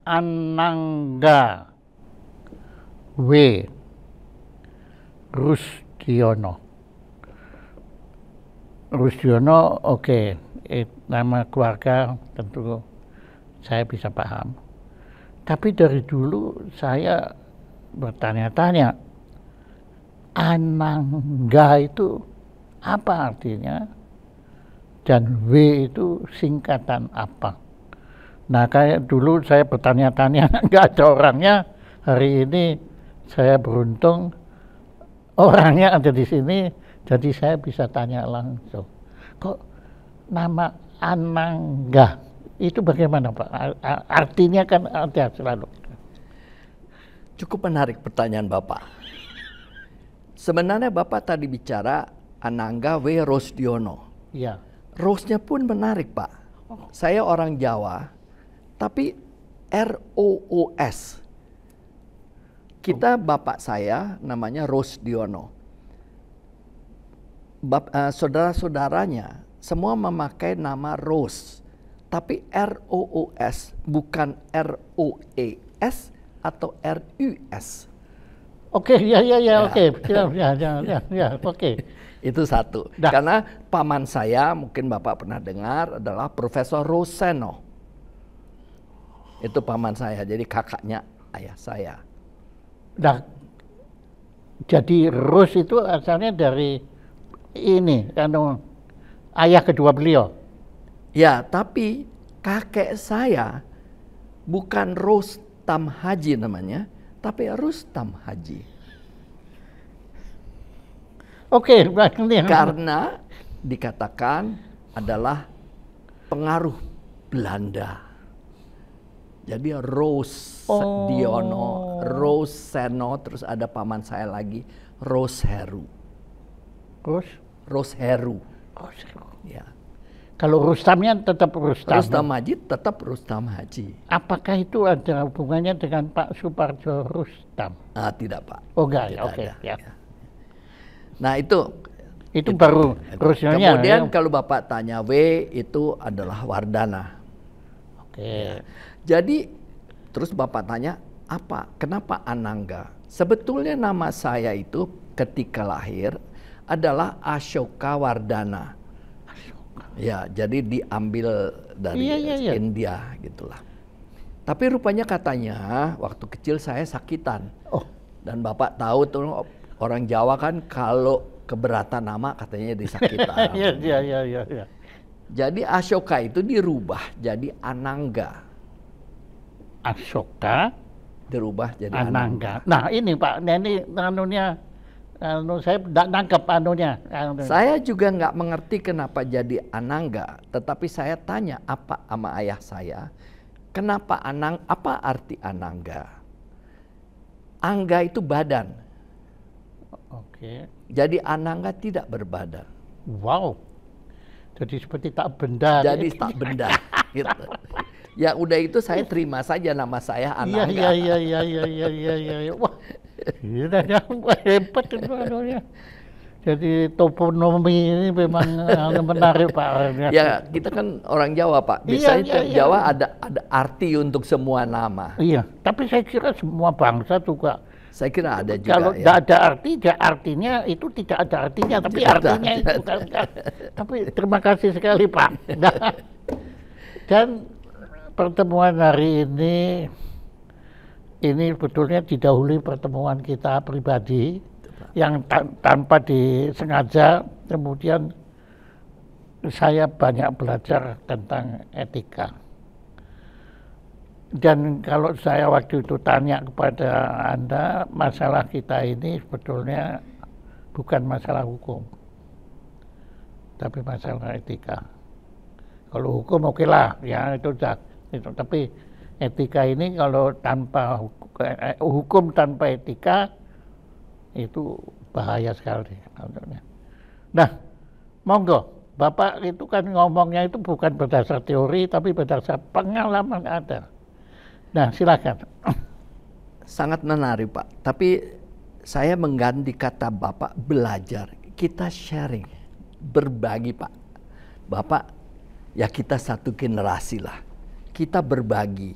Anangga W. Rusdiono. Rusdiono, oke. Nama keluarga tentu saya bisa paham. Tapi dari dulu saya bertanya-tanya, Anangga itu apa artinya? Dan W itu singkatan apa? Nah, kayak dulu saya bertanya-tanya, nggak ada orangnya. Hari ini saya beruntung, orangnya ada di sini, jadi saya bisa tanya langsung. Kok nama Anangga itu bagaimana, Pak? Artinya kan ada selalu. Cukup menarik pertanyaan Bapak. Sebenarnya Bapak tadi bicara Anangga W. Rusdiono. Iya. Rose-nya pun menarik, Pak. Saya orang Jawa, tapi R-O-O-S. Kita bapak saya namanya Rusdiono. Saudara-saudaranya semua memakai nama Rose, tapi R-O-O-S bukan R-O-E-S atau R-U-S. Oke, ya, oke. Ya, oke. Itu satu. Dah. Karena paman saya, mungkin Bapak pernah dengar, adalah Profesor Roseno. Itu paman saya, jadi kakaknya ayah saya. Nah, jadi Rus itu asalnya dari ini, ayah kedua beliau. Ya, tapi kakek saya bukan Rustam Haji namanya, tapi Rustam Haji. Oke, Karena dikatakan adalah pengaruh Belanda. Jadi Rusdiono, Roseno, terus ada paman saya lagi, Rosheru. Rosheru. Ya. Kalau Rustamnya tetap Rustam. Rustam Haji tetap Rustam Haji. Apakah itu ada hubungannya dengan Pak Suparjo Rustam? Tidak, Pak. Oh enggak ya, oke. Ya. Nah itu baru Rusdionya. Kemudian kalau Bapak tanya W itu adalah Wardana. Oke. Ya. Jadi terus Bapak tanya kenapa Anangga? Sebetulnya nama saya itu ketika lahir adalah Ashoka Wardana. Ya, jadi diambil dari India gitulah. Tapi rupanya katanya waktu kecil saya sakitan. Dan Bapak tahu tuh orang Jawa kan kalau keberatan nama katanya disakitan. Iya. Jadi Ashoka itu dirubah jadi Anangga. Ashoka dirubah jadi Anangga. Nah ini Pak, ini saya tidak nangkep anunya. Saya juga nggak mengerti kenapa jadi Anangga, tetapi saya tanya apa sama ayah saya, kenapa apa arti Anangga? Angga itu badan. Oke. Jadi Anangga tidak berbadan. Wow. Jadi seperti tak benda. Jadi tak benda. Gitu. Ya udah itu saya terima saja nama saya Anangga. Iya. Wah. Hebat itu anunya. Jadi toponomi ini memang menarik Pak. Ya kita kan orang Jawa Pak. Biasanya tiap Jawa ada arti untuk semua nama. Iya. Tapi saya kira semua bangsa juga. Saya kira ada juga. Kalau tidak ada arti, artinya itu tidak ada artinya. Tapi artinya itu kan. Tapi terima kasih sekali Pak. Dan pertemuan hari ini sebetulnya didahului pertemuan kita pribadi yang tanpa disengaja, kemudian saya banyak belajar tentang etika. Dan kalau saya waktu itu tanya kepada Anda, masalah kita ini sebetulnya bukan masalah hukum, tapi masalah etika. Kalau hukum oke lah, ya itu. Tapi etika ini kalau tanpa hukum tanpa etika itu bahaya sekali. Nah, monggo, Bapak itu kan ngomongnya itu bukan berdasar teori, tapi berdasar pengalaman Anda. Nah, silakan. Sangat menarik Pak. Tapi saya mengganti kata Bapak belajar. Kita sharing, berbagi Pak. Bapak, ya kita satu generasi lah. Kita berbagi.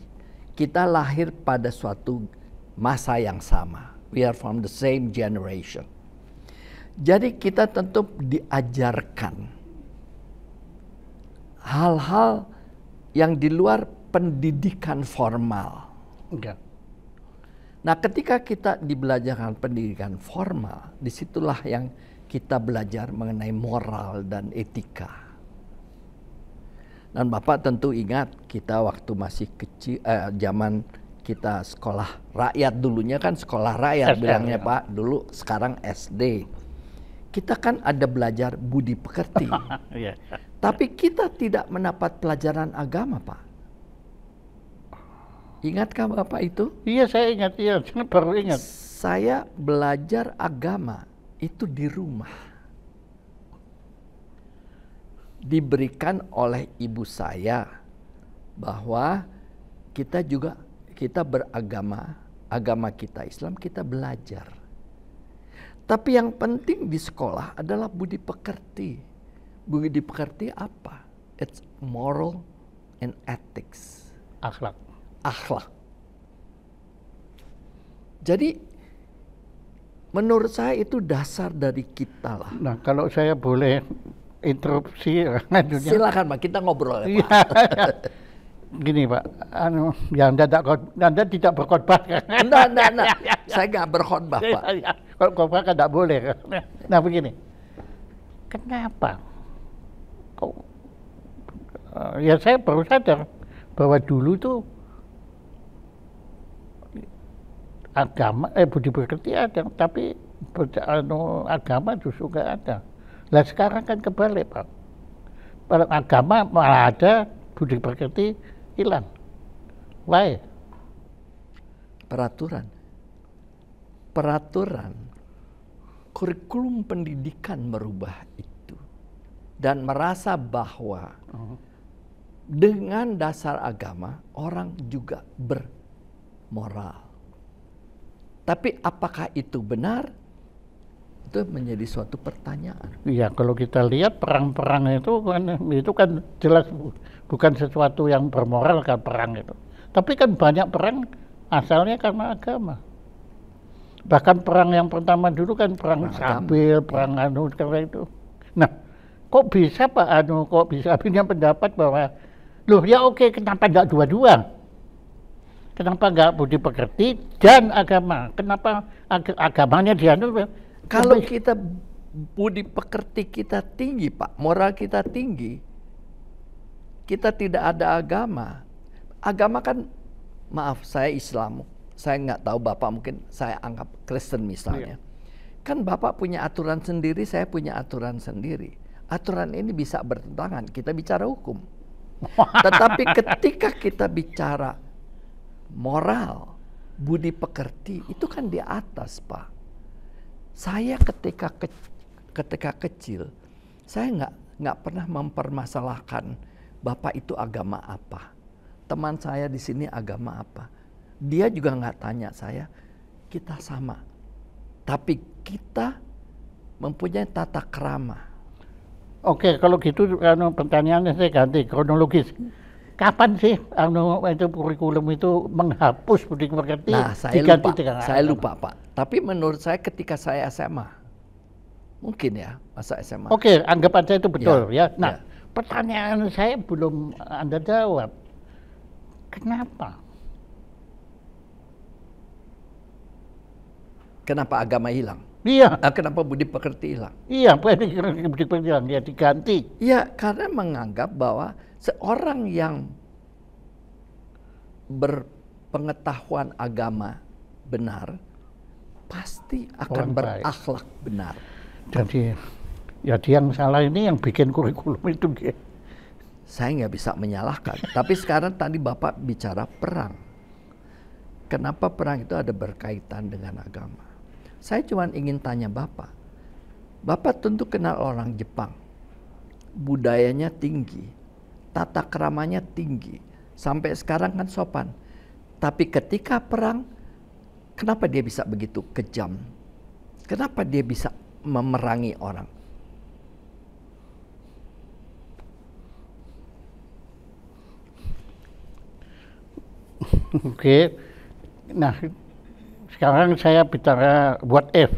kita lahir pada suatu masa yang sama. We are from the same generation. Jadi kita tentu diajarkan hal-hal yang di luar pendidikan formal. Enggak. Nah, ketika kita dibelajarkan pendidikan formal, disitulah yang kita belajar mengenai moral dan etika. Dan Bapak tentu ingat kita waktu masih kecil, zaman kita sekolah rakyat, dulunya kan sekolah rakyat bilangnya ya. Pak, dulu sekarang SD. Kita kan ada belajar budi pekerti. Yeah. Tapi kita tidak mendapat pelajaran agama, Pak. Ingatkah Bapak itu? Iya, saya ingat, iya, baru ingat. Saya belajar agama itu di rumah. Diberikan oleh ibu saya bahwa kita beragama, agama kita Islam, kita belajar. Tapi yang penting di sekolah adalah budi pekerti. Budi pekerti apa? It's moral and ethics. Akhlak. Akhlak. Jadi menurut saya itu dasar dari kita lah. Nah, kalau saya boleh interupsi, silakan Pak, kita ngobrol ya, Pak. Gini Pak, ya Anda tidak berkhotbah kan? Enggak. Saya nggak berkhotbah Pak. Kalau khotbah kan tidak boleh. Nah begini, kenapa? Ya saya baru sadar bahwa dulu tuh agama, budi pekerti ada, tapi agama justru nggak ada. Lah sekarang kan kebalik Pak. Kalau agama malah ada, budi pekerti hilang. Why? Peraturan kurikulum pendidikan merubah itu dan merasa bahwa dengan dasar agama orang juga bermoral. Tapi apakah itu benar? Itu menjadi suatu pertanyaan. Iya, kalau kita lihat perang-perang itu kan jelas bukan sesuatu yang bermoral kan perang itu. Tapi kan banyak perang asalnya karena agama. Bahkan perang yang pertama dulu kan perang Sabil, perang karena itu. Nah, kok bisa Pak kok bisa punya pendapat bahwa loh ya oke, kenapa enggak dua-dua? Kenapa enggak budi pekerti dan agama? Kenapa agamanya kalau kita budi pekerti kita tinggi Pak, moral kita tinggi, kita tidak ada agama. Agama kan, maaf saya Islam, saya nggak tahu Bapak mungkin saya anggap Kristen misalnya. Kan Bapak punya aturan sendiri, saya punya aturan sendiri. Aturan ini bisa bertentangan, kita bicara hukum. Tetapi ketika kita bicara moral, budi pekerti, itu kan di atas Pak. Saya ketika kecil, saya nggak pernah mempermasalahkan Bapak itu agama apa, teman saya di sini agama apa. Dia juga nggak tanya saya, kita sama. Tapi kita mempunyai tata krama. Oke, kalau gitu pertanyaannya saya ganti kronologis. Kapan sih itu kurikulum itu menghapus budi pekerti? Nah, saya lupa Pak. Tapi menurut saya ketika saya SMA, mungkin ya masa SMA. Oke, anggap aja itu betul ya. Nah, pertanyaan saya belum Anda jawab. Kenapa? Kenapa agama hilang? Iya. Kenapa budi pekerti hilang? Iya, budi pekerti hilang, dia diganti. Iya, karena menganggap bahwa seorang yang berpengetahuan agama benar pasti akan berakhlak benar. Jadi ya dia yang salah ini yang bikin kurikulum itu dia. Saya nggak bisa menyalahkan. Tapi sekarang tadi Bapak bicara perang. Kenapa perang itu ada berkaitan dengan agama? Saya cuma ingin tanya Bapak. Bapak tentu kenal orang Jepang. Budayanya tinggi. Tata keramanya tinggi. Sampai sekarang kan sopan. Tapi ketika perang, kenapa dia bisa begitu kejam? Kenapa dia bisa memerangi orang? Oke. Nah, sekarang saya bicara what if.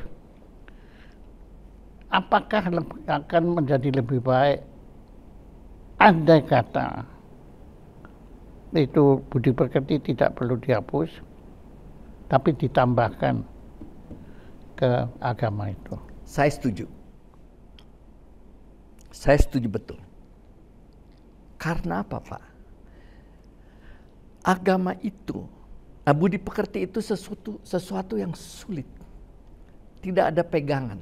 Apakah akan menjadi lebih baik andai kata itu budi pekerti tidak perlu dihapus, tapi ditambahkan ke agama itu? Saya setuju. Saya setuju betul. Karena apa, Pak? Agama itu, budi pekerti itu sesuatu yang sulit. Tidak ada pegangan.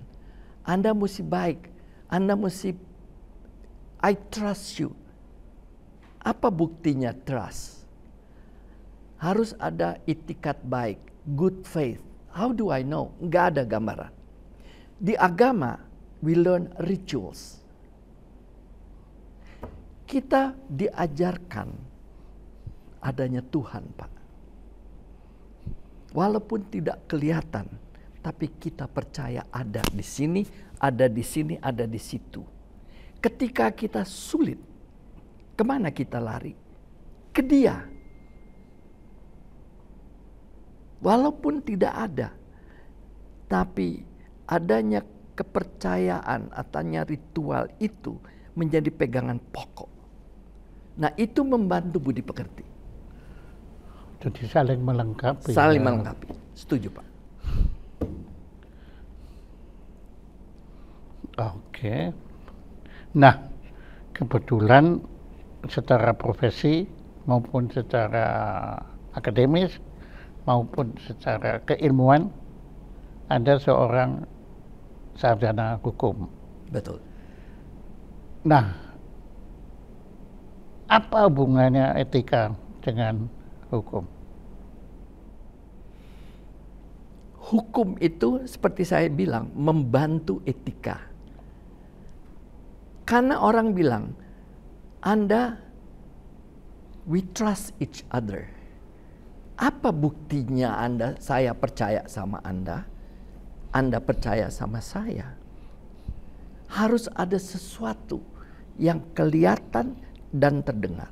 Anda mesti baik. Anda mesti, I trust you. Apa buktinya trust? Harus ada itikat baik, good faith. How do I know? Nggak ada gambaran. Di agama, we learn rituals. Kita diajarkan adanya Tuhan, Pak. Walaupun tidak kelihatan, tapi kita percaya ada di sini, ada di sini, ada di situ. Ketika kita sulit, kemana kita lari? Ke Dia. Walaupun tidak ada, tapi adanya kepercayaan, adanya ritual itu menjadi pegangan pokok. Nah, itu membantu budi pekerti. Jadi saling melengkapi. Saling melengkapi. Setuju, Pak. Oke. Nah, kebetulan secara profesi maupun secara akademis maupun secara keilmuan Anda seorang sarjana hukum. Betul. Nah, apa hubungannya etika dengan hukum? Hukum itu seperti saya bilang membantu etika. Karena orang bilang, we trust each other. Apa buktinya saya percaya sama Anda percaya sama saya? Harus ada sesuatu yang kelihatan dan terdengar.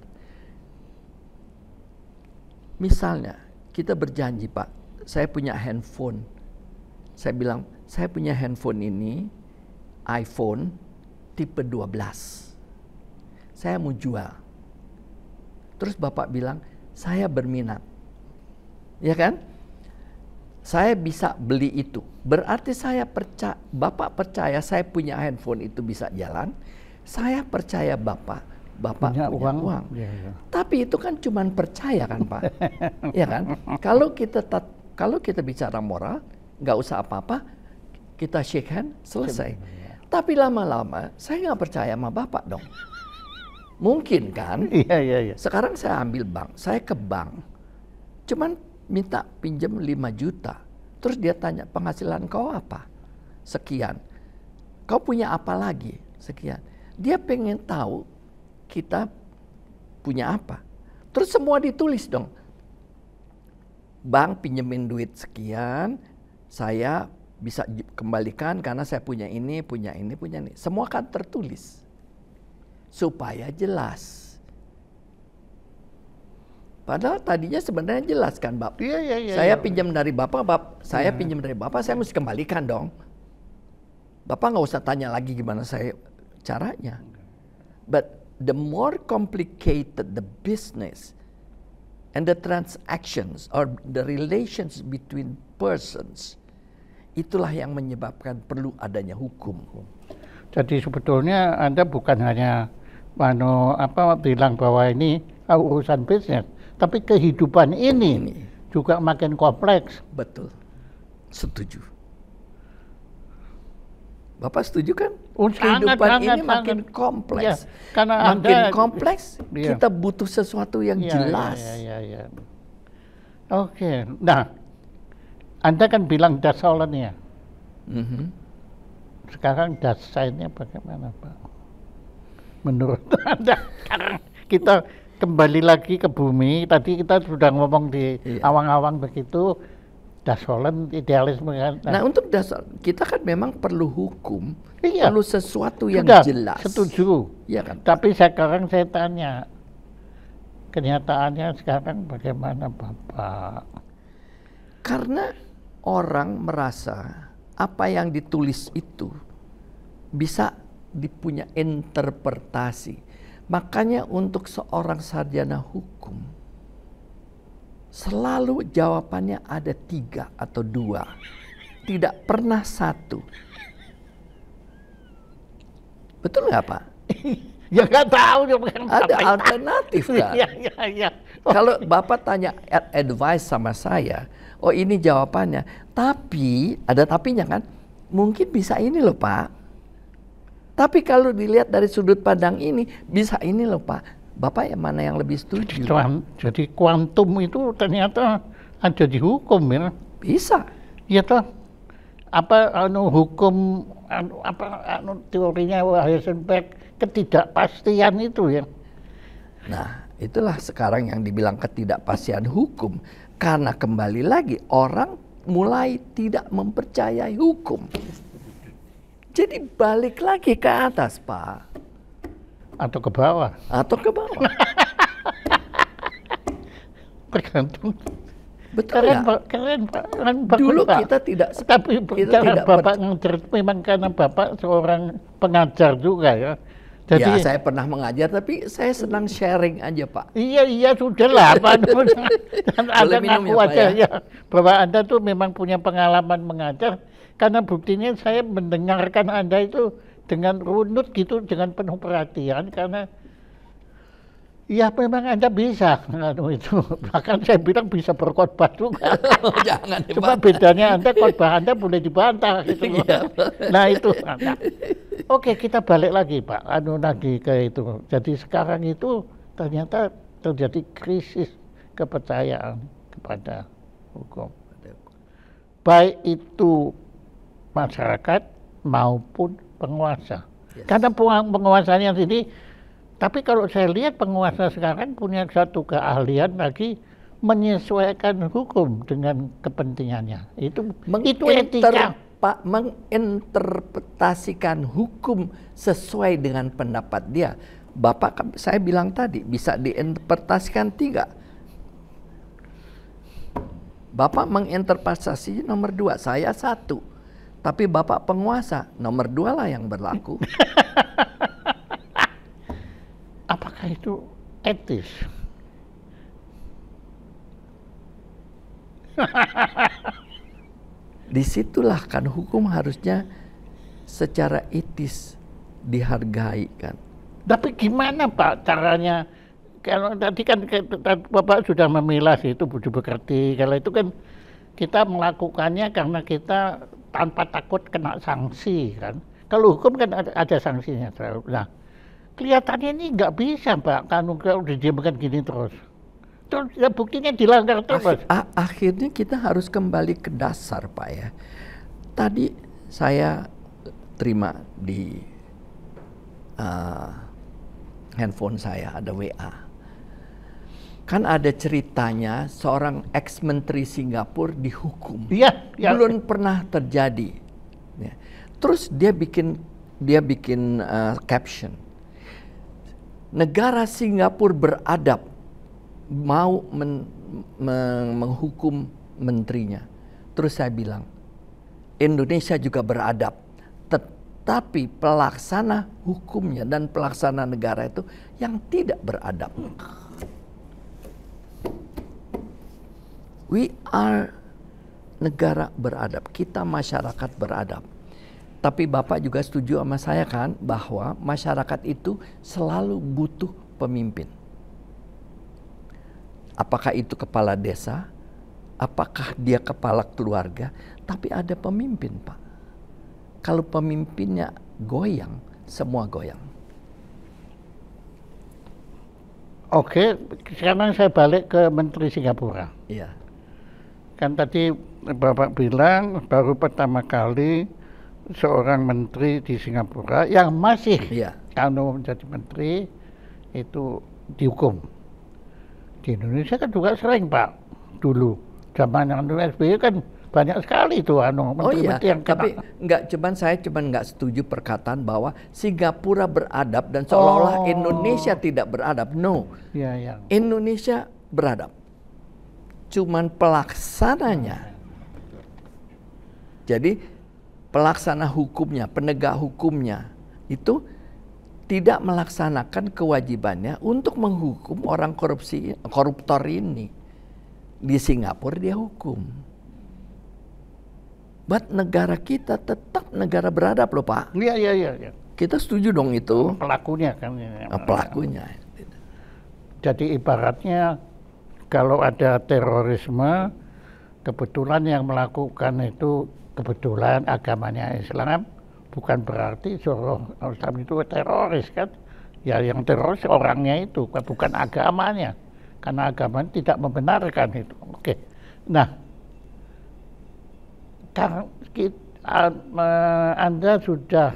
Misalnya, kita berjanji, Pak, saya punya handphone. Saya bilang, saya punya handphone ini, iPhone tipe 12. Saya mau jual. Terus Bapak bilang, saya berminat. Ya kan? Saya bisa beli itu. Berarti Bapak percaya saya punya handphone itu bisa jalan. Saya percaya Bapak punya uang. Ya. Tapi itu kan cuma percaya kan, Pak? Ya kan? Kalau kita bicara moral, nggak usah apa-apa, kita shake hand, selesai. Tapi lama-lama saya nggak percaya sama Bapak dong. Mungkin kan? Iya. Sekarang saya ambil bank, saya ke bank, cuman minta pinjam 5 juta. Terus dia tanya, penghasilan kau apa? Sekian. Kau punya apa lagi? Sekian. Dia pengen tahu kita punya apa. Terus semua ditulis dong. Bank pinjemin duit sekian, saya bisa kembalikan karena saya punya ini, punya ini. Semua kan tertulis. Supaya jelas. Padahal tadinya sebenarnya jelas kan, Bapak. Iya. Saya pinjam dari Bapak, saya pinjam dari Bapak, saya mesti kembalikan dong. Bapak nggak usah tanya lagi gimana saya caranya. But the more complicated the business and the transactions or the relations between persons, itulah yang menyebabkan perlu adanya hukum. Jadi sebetulnya Anda bukan hanya bilang bahwa ini urusan bisnis, tapi kehidupan ini juga makin kompleks. Betul. Setuju. Bapak setuju kan? Kehidupan ini makin kompleks. Ya, karena makin kompleks, kita butuh sesuatu yang jelas. Iya. Oke. Nah, Anda kan bilang dasolen ya. Sekarang dasainnya bagaimana, Pak? Menurut Anda, sekarang kita kembali lagi ke bumi. Tadi kita sudah ngomong di awang-awang begitu. Dasolen idealisme kan. Nah, untuk dasar kita kan memang perlu hukum, perlu sesuatu yang sudah, jelas. Setuju. Iya kan? Tapi sekarang saya tanya, kenyataannya sekarang bagaimana Bapak? Karena orang merasa apa yang ditulis itu bisa dipunya interpretasi. Makanya untuk seorang sarjana hukum selalu jawabannya ada 3 atau 2. Tidak pernah 1. Betul nggak Pak? Ya nggak tahu. Ada alternatif kan? Iya. Kalau Bapak tanya advice sama saya, oh ini jawabannya. Tapi, ada tapinya kan? Mungkin bisa ini loh Pak. Tapi kalau dilihat dari sudut pandang ini, bisa ini loh Pak. Bapak yang mana yang lebih setuju? Jadi kuantum itu ternyata ada di hukum ya? Bisa. Iya toh. Apa hukum teorinya Heisenberg, ketidakpastian itu ya. Nah, itulah sekarang yang dibilang ketidakpastian hukum. Karena kembali lagi orang mulai tidak mempercayai hukum. Jadi balik lagi ke atas, Pak. Atau ke bawah. Atau ke bawah. Tergantung. Betul Keren, ya? Pak. Keren, Pak. Keren, bagus, Dulu Pak. kita tidak. Tapi kita cara tidak Bapak ngajar memang karena Bapak seorang pengajar juga ya. Jadi, ya saya pernah mengajar, tapi saya senang sharing aja Pak. Iya sudahlah Pak. Dan Anda ngaku ya, aja ya bahwa Anda tuh memang punya pengalaman mengajar. Karena buktinya saya mendengarkan Anda itu dengan runut gitu, dengan penuh perhatian, karena ya memang Anda bisa itu. Bahkan saya bilang bisa berkhotbah juga. Jangan Cuma bedanya khotbah Anda boleh dibantah gitu. Nah itu. Oke, kita balik lagi Pak. Lagi ke itu. Jadi sekarang itu ternyata terjadi krisis kepercayaan kepada hukum. Baik itu masyarakat maupun penguasa. Yes. Karena penguasanya sendiri. Tapi kalau saya lihat penguasa sekarang punya satu keahlian lagi menyesuaikan hukum dengan kepentingannya. Itu etika. Pak, menginterpretasikan hukum sesuai dengan pendapat dia. Bapak, saya bilang tadi, bisa diinterpretasikan 3. Bapak menginterpretasi nomor 2, saya 1. Tapi Bapak penguasa, nomor 2 lah yang berlaku. Apakah itu etis? Disitulah kan hukum harusnya secara etis dihargai kan. Tapi gimana Pak caranya? Kalau tadi kan Bapak sudah memilah itu budi pekerti. Kalau itu kan kita melakukannya karena kita tanpa takut kena sanksi kan. Kalau hukum kan ada sanksinya. Nah, kelihatannya ini nggak bisa Pak. Kalau didiamkan gini terus. Terus ya buktinya dilanggar terus. Akhirnya kita harus kembali ke dasar Pak ya. Tadi saya terima di handphone saya ada WA. Kan ada ceritanya seorang ex-menteri Singapura dihukum. Iya. Belum pernah terjadi. Ya. Terus dia bikin caption. Negara Singapura beradab mau menghukum menterinya. Terus saya bilang, Indonesia juga beradab. Tetapi pelaksana hukumnya dan pelaksana negara itu yang tidak beradab. We are negara beradab. Kita masyarakat beradab. Tapi Bapak juga setuju sama saya kan bahwa masyarakat itu selalu butuh pemimpin. Apakah itu kepala desa, apakah dia kepala keluarga, tapi ada pemimpin Pak. Kalau pemimpinnya goyang, semua goyang. Oke, sekarang saya balik ke Menteri Singapura. Iya. Kan tadi Bapak bilang baru pertama kali seorang menteri di Singapura yang masih kalau menjadi menteri itu dihukum. Di Indonesia kan juga sering Pak, dulu zaman yang SBY kan banyak sekali itu Oh iya, menteri-menteri yang tapi saya nggak setuju perkataan bahwa Singapura beradab dan seolah-olah Indonesia tidak beradab. No, ya. Indonesia beradab. Cuman pelaksananya. Jadi pelaksana hukumnya, penegak hukumnya itu tidak melaksanakan kewajibannya untuk menghukum orang koruptor ini. Di Singapura dia hukum. But negara kita tetap negara beradab loh Pak. Iya. Kita setuju dong itu. Pelakunya kan. Pelakunya. Jadi ibaratnya kalau ada terorisme, kebetulan yang melakukan itu kebetulan agamanya Islam, bukan berarti seluruh Islam itu teroris kan. Ya yang teroris orangnya itu, bukan agamanya. Karena agama tidak membenarkan itu. Oke. Nah, Anda sudah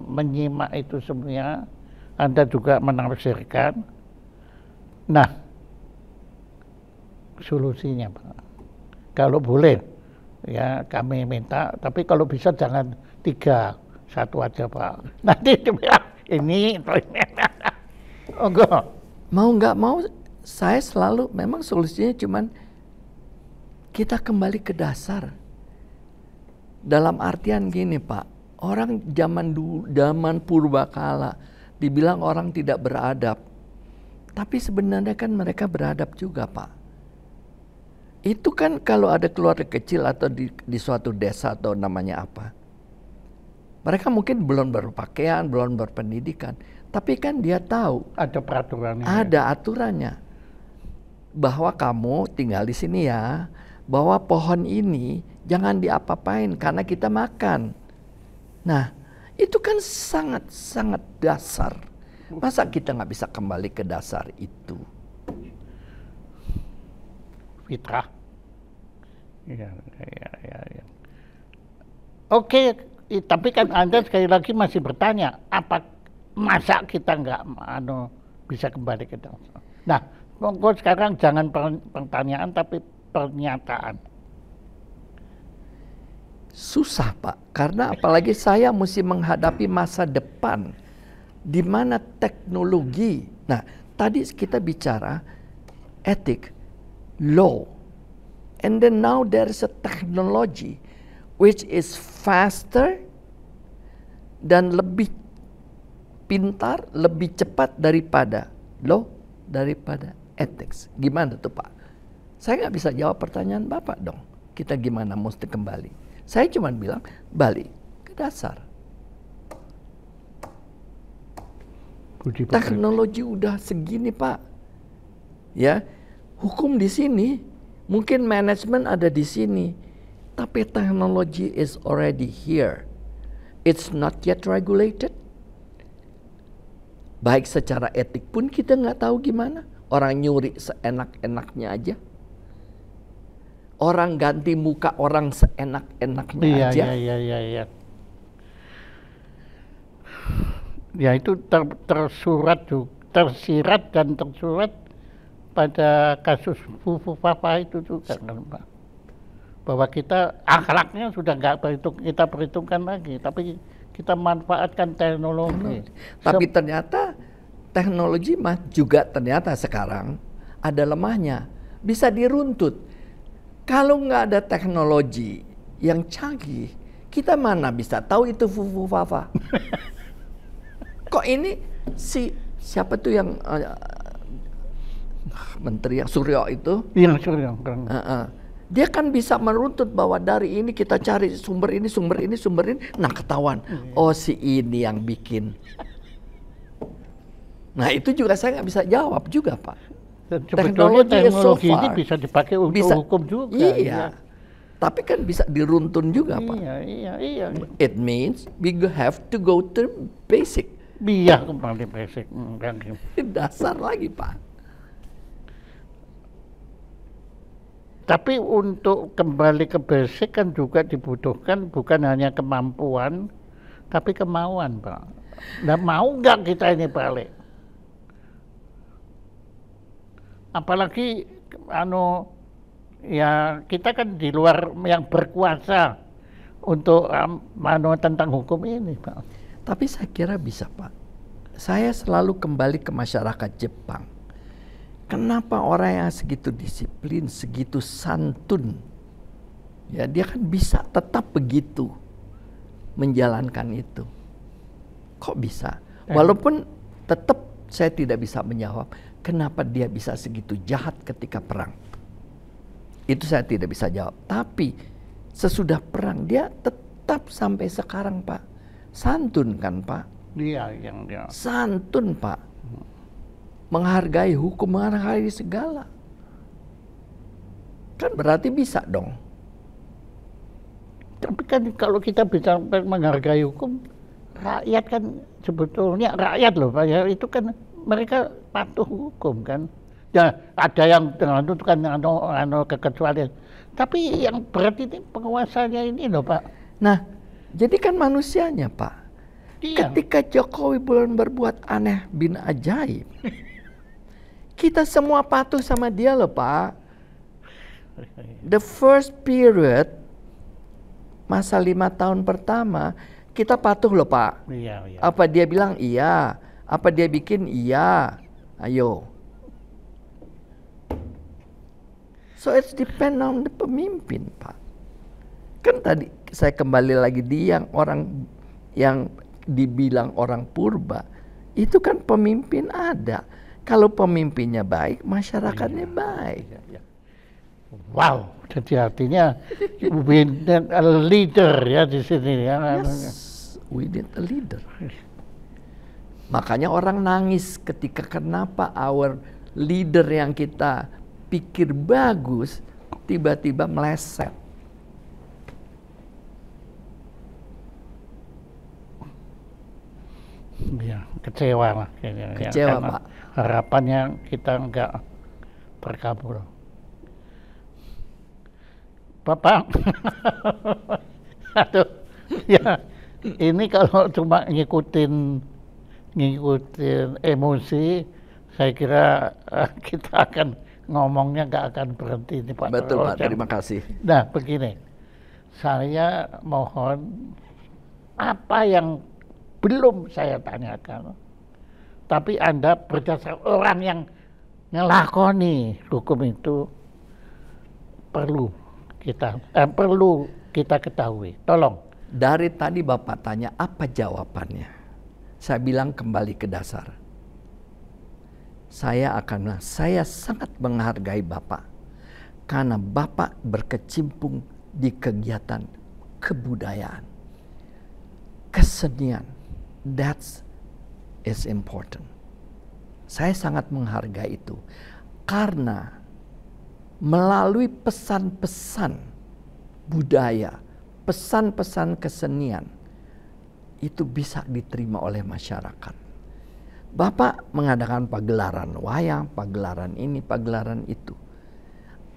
menyimak itu semuanya, Anda juga menafsirkan. Nah, solusinya Pak, kalau boleh ya kami minta, tapi kalau bisa jangan 3, 1 aja Pak. Nanti ini enggak. Mau nggak mau, saya selalu memang solusinya cuman kita kembali ke dasar. Dalam artian gini Pak, orang zaman purbakala dibilang orang tidak beradab. Tapi sebenarnya kan mereka beradab juga Pak. Itu kan kalau ada keluarga kecil atau di suatu desa atau namanya apa. Mereka mungkin belum berpakaian, belum berpendidikan. Tapi kan dia tahu. Ada peraturannya. Ada aturannya. Bahwa kamu tinggal di sini ya. Bahwa pohon ini jangan diapa-apain karena kita makan. Nah, itu kan sangat-sangat dasar. Masa kita nggak bisa kembali ke dasar itu? Fitrah. Ya. Oke, tapi kan Anda sekali lagi masih bertanya, apa masa kita nggak bisa kembali ke dasar? Nah, monggo sekarang jangan pertanyaan tapi pernyataan. Susah Pak, karena apalagi saya mesti menghadapi masa depan di mana teknologi. Nah, tadi kita bicara etik, law, and then now there is a technology which is faster dan lebih pintar, lebih cepat daripada law, daripada ethics. Gimana tuh Pak? Saya nggak bisa jawab pertanyaan Bapak dong. Kita gimana mesti kembali? Saya cuma bilang balik ke dasar. Teknologi udah segini Pak. Ya, hukum di sini, mungkin manajemen ada di sini, tapi teknologi is already here. It's not yet regulated. Baik secara etik pun kita nggak tahu gimana. Orang nyuri seenak-enaknya aja. Orang ganti muka orang seenak-enaknya aja. Iya. Ya itu tersirat dan tersurat pada kasus Fufu Papa itu juga kan Pak. Bahwa kita akhlaknya sudah nggak kita perhitungkan lagi, tapi kita manfaatkan teknologi. Tapi ternyata teknologi juga ternyata sekarang ada lemahnya, bisa diruntut. Kalau nggak ada teknologi yang canggih, kita mana bisa tahu itu Fufu Fafa? Kok ini siapa tuh yang menteri yang Suryo itu? Yang Suryo. Dia kan bisa meruntut bahwa dari ini kita cari sumber ini. Nah ketahuan, oh si ini yang bikin. Nah itu juga saya nggak bisa jawab juga Pak. Teknologi ini bisa dipakai untuk hukum juga. Iya. Tapi kan bisa diruntun juga Pak. Iya. It means we have to go to basic. Iya kembali basic. Dasar lagi Pak. Tapi untuk kembali ke basic kan juga dibutuhkan bukan hanya kemampuan, tapi kemauan Pak. Nah mau nggak kita ini balik? Apalagi ya kita kan di luar yang berkuasa untuk tentang hukum ini, Pak. Tapi saya kira bisa, Pak. Saya selalu kembali ke masyarakat Jepang. Kenapa orang yang segitu disiplin, segitu santun, ya dia kan bisa tetap begitu menjalankan itu. Kok bisa? Walaupun tetap saya tidak bisa menjawab kenapa dia bisa segitu jahat ketika perang. Itu saya tidak bisa jawab. Tapi sesudah perang dia tetap sampai sekarang, Pak. Santun kan, Pak? Dia yang dia. Santun, Pak. Menghargai hukum, menghargai segala. Kan berarti bisa dong. Tapi kan kalau kita bisa menghargai hukum, rakyat kan sebetulnya rakyat loh Pak ya, itu kan mereka patuh hukum kan. Ya ada yang dengan itu kan kekecualian. Tapi yang berat ini penguasanya ini loh Pak. Nah, jadi kan manusianya Pak. Iya. Ketika Jokowi belum berbuat aneh bin ajaib, kita semua patuh sama dia loh Pak. The first period, masa 5 tahun pertama, kita patuh loh Pak. Iya, iya. Apa dia bilang iya, apa dia bikin iya, ayo. So it's depend on the pemimpin Pak. Kan tadi saya kembali lagi di yang orang yang dibilang orang purba, itu kan pemimpin ada. Kalau pemimpinnya baik, masyarakatnya baik. Iya. Wow, jadi artinya we need a leader ya di sini ya. Yes, we need a leader. Makanya orang nangis ketika kenapa our leader yang kita pikir bagus tiba-tiba meleset. Ya, kecewa lah. Kecewa, ya, Pak. Harapannya kita enggak terkabul. Bapak, aduh, ya ini kalau cuma ngikutin emosi, saya kira kita akan ngomongnya nggak akan berhenti nih Pak. Betul Pak, terima kasih. Nah begini, saya mohon apa yang belum saya tanyakan, tapi Anda berdasar orang yang ngelakoni hukum itu perlu kita ketahui. Tolong. Dari tadi Bapak tanya apa jawabannya. Saya bilang kembali ke dasar. Saya sangat menghargai Bapak karena Bapak berkecimpung di kegiatan kebudayaan, kesenian. That is important. Saya sangat menghargai itu karena melalui pesan-pesan budaya, pesan-pesan kesenian, itu bisa diterima oleh masyarakat. Bapak mengadakan pagelaran wayang, pagelaran ini, pagelaran itu.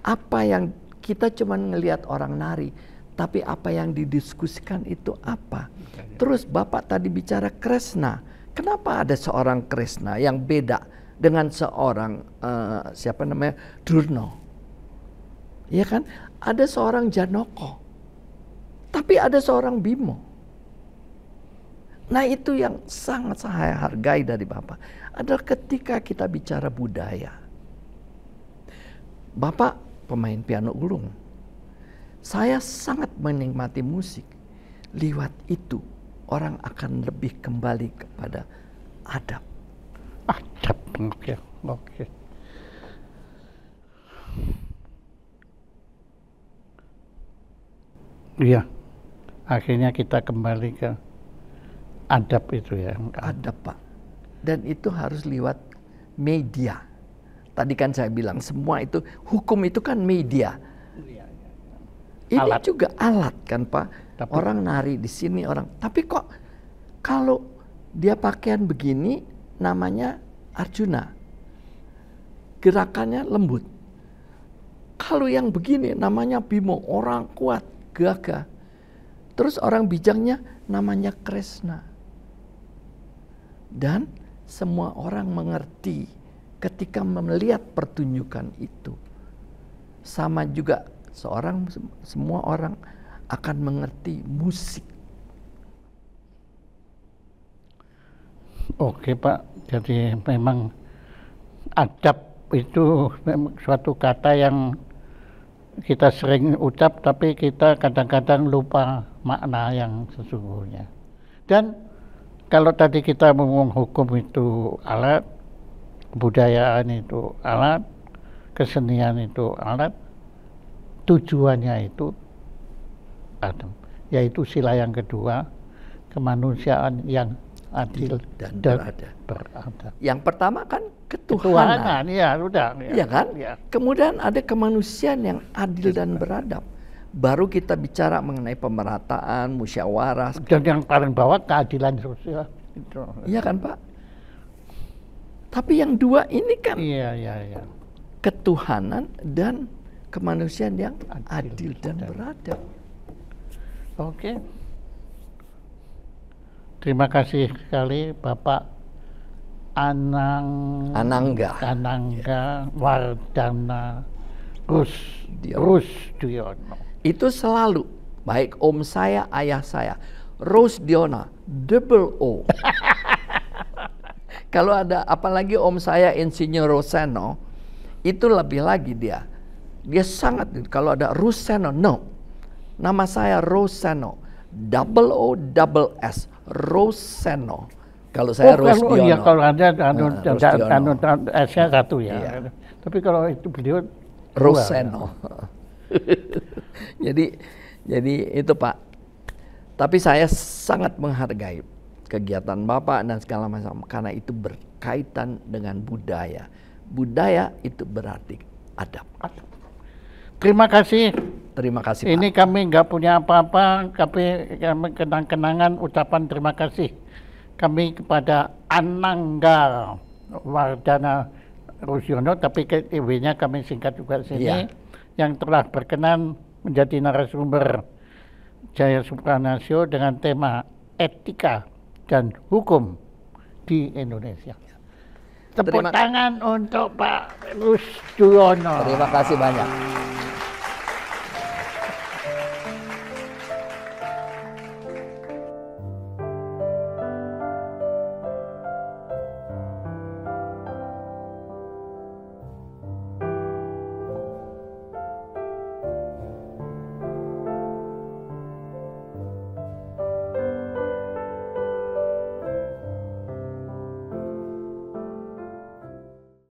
Apa yang kita cuma ngelihat orang nari, tapi apa yang didiskusikan itu apa? Terus Bapak tadi bicara Kresna. Kenapa ada seorang Kresna yang beda dengan seorang Durno? Ya kan? Ada seorang Janoko. Tapi ada seorang Bimo. Nah itu yang sangat saya hargai dari Bapak. Adalah ketika kita bicara budaya. Bapak pemain piano ulung. Saya sangat menikmati musik. Lewat itu orang akan lebih kembali kepada adab. Adab, oke. Iya, akhirnya kita kembali ke adab itu ya. Adab Pak. Dan itu harus lewat media. Tadi kan saya bilang semua itu, hukum itu kan media. Ini alat. Juga alat kan Pak. Tapi, orang nari di sini orang. Tapi kok kalau dia pakaian begini namanya Arjuna. Gerakannya lembut. Kalau yang begini namanya Bimo, orang kuat, gagah. Terus orang bijangnya namanya Kresna. Dan semua orang mengerti ketika melihat pertunjukan itu. sama juga semua orang akan mengerti musik. Oke Pak, jadi memang adab itu memang suatu kata yang kita sering ucap tapi kita kadang-kadang lupa makna yang sesungguhnya. Dan kalau tadi kita ngomong hukum itu alat, kebudayaan itu alat, kesenian itu alat, tujuannya itu adem, yaitu sila yang kedua, kemanusiaan yang adil dan beradab. Yang pertama kan ketuhanan, ya sudah. Ya kan? Ya. Kemudian ada kemanusiaan yang adil dan beradab. Baru kita bicara mengenai pemerataan, musyawarah. Dan yang paling bawah keadilan sosial. Iya kan Pak? Tapi yang dua ini kan iya. ketuhanan dan kemanusiaan yang adil dan beradab. Oke. Terima kasih sekali Bapak Anangga Wardana Rusdiono. Itu selalu, baik om saya, ayah saya, Rusdiono, double O. Kalau ada apalagi om saya Insinyur Roseno, itu lebih lagi dia sangat, kalau ada Ruseno, no. Nama saya Roseno, double O double S, Roseno. Kalau saya Rusdiono. Iya, kalau ada S-nya satu ya. Iya. Tapi kalau itu beliau Roseno. jadi itu Pak. Tapi saya sangat menghargai kegiatan Bapak dan segala macam karena itu berkaitan dengan budaya. Budaya itu berarti adab. Terima kasih. Terima kasih Ini Pak. kami nggak punya apa-apa, kami kenang-kenangan ucapan terima kasih kami kepada Anangga Wardana Rusdiono, tapi IW-nya kami singkat juga sini, yang telah berkenan menjadi narasumber Jaya Supranasio dengan tema etika dan hukum di Indonesia. Tepuk tangan untuk Pak Rusdiono. Terima kasih banyak.